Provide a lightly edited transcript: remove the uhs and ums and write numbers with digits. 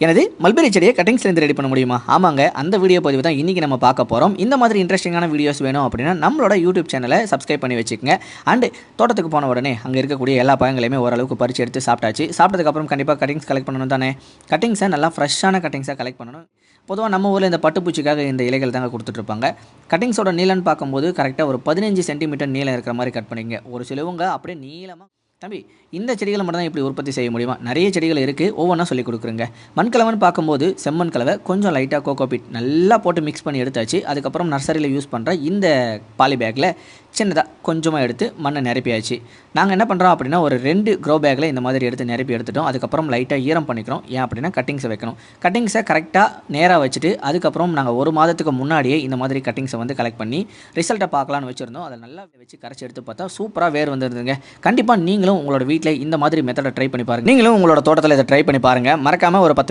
எனது மல்பெரி செடியை கட்டிங்ஸ்லேருந்து ரெடி பண்ண முடியுமா? ஆமாங்க, அந்த வீடியோ பதிவு தான் இன்றைக்கி நம்ம பார்க்க போகிறோம். இந்த மாதிரி இன்ட்ரெஸ்டிங்கான வீடியோஸ் வேணும் அப்படின்னா நம்மளோட யூடியூப் சேனலை சப்ஸ்கிரைப் பண்ணி வச்சுக்கோங்க. அண்டு தோட்டத்துக்கு போன உடனே அங்கே இருக்கக்கூடிய எல்லா பழங்களையுமே ஓரளவுக்கு பறித்து எடுத்து சாப்பிட்டாச்சு. சாப்பிட்டதுக்கப்புறம் கண்டிப்பாக கட்டிங்ஸ் கலெக்ட் பண்ணணும் தானே. கட்டிங்ஸை நல்லா ஃப்ரெஷ்ஷான கட்டிங்ஸாக கலெக்ட் பண்ணணும். பொதுவாக நம்ம ஊரில் இந்த பட்டுப்பூச்சிக்காக இந்த இலைகள் தாங்க கொடுத்துட்ருப்பாங்க. கட்டிங்ஸோட நீளம்னு பார்க்கும்போது கரெக்டாக ஒரு 15 சென்டிமீட்டர் நீளம் இருக்கிற மாதிரி கட் பண்ணிங்க. ஒரு சிலவங்க அப்படியே நீளமாக தம்பி இந்த செடிகளை மட்டும் தான் இப்படி உற்பத்தி செய்ய முடியுமா? நிறைய செடிகள் இருக்குது, ஒவ்வொன்றா சொல்லி கொடுக்குறேங்க. மண்கலவைன்னு பார்க்கும்போது செம்மண் கலவை கொஞ்சம் லைட்டாக கோகோபிட் நல்லா போட்டு மிக்ஸ் பண்ணி எடுத்தாச்சு. அதுக்கப்புறம் நர்சரியில் யூஸ் பண்ணுற இந்த பாலி பேக்கில் சின்னதாக கொஞ்சமாக எடுத்து மண்ணை நிரப்பியாச்சு. நாங்கள் என்ன பண்ணுறோம் அப்படின்னா ஒரு 2 க்ரோ பேக்கில் இந்த மாதிரி எடுத்து நிரப்பி எடுத்துட்டோம். அதுக்கப்புறம் லைட்டாக ஈரம் பண்ணிக்கிறோம். ஏன் அப்படின்னா கட்டிங்ஸை வைக்கணும். கட்டிங்ஸை கரெக்டாக நேராக வச்சுட்டு அதுக்கப்புறம் நாங்கள் 1 மாதத்துக்கு முன்னாடியே இந்த மாதிரி கட்டிங்ஸை வந்து கலெக்ட் பண்ணி ரிசல்ட்டை பார்க்கலான்னு வச்சுருந்தோம். அதை நல்லா வச்சு கரைச்சி எடுத்து பார்த்தா சூப்பராக வேர் வந்துருந்துங்க. கண்டிப்பாக நீங்களும் உங்களோட வீட்டில் இந்த மாதிரி மெத்தடை ட்ரை பண்ணி பாருங்கள். நீங்களும் உங்களோட தோட்டத்தில் இதை ட்ரை பண்ணி பாருங்கள். மறக்காமல் ஒரு 10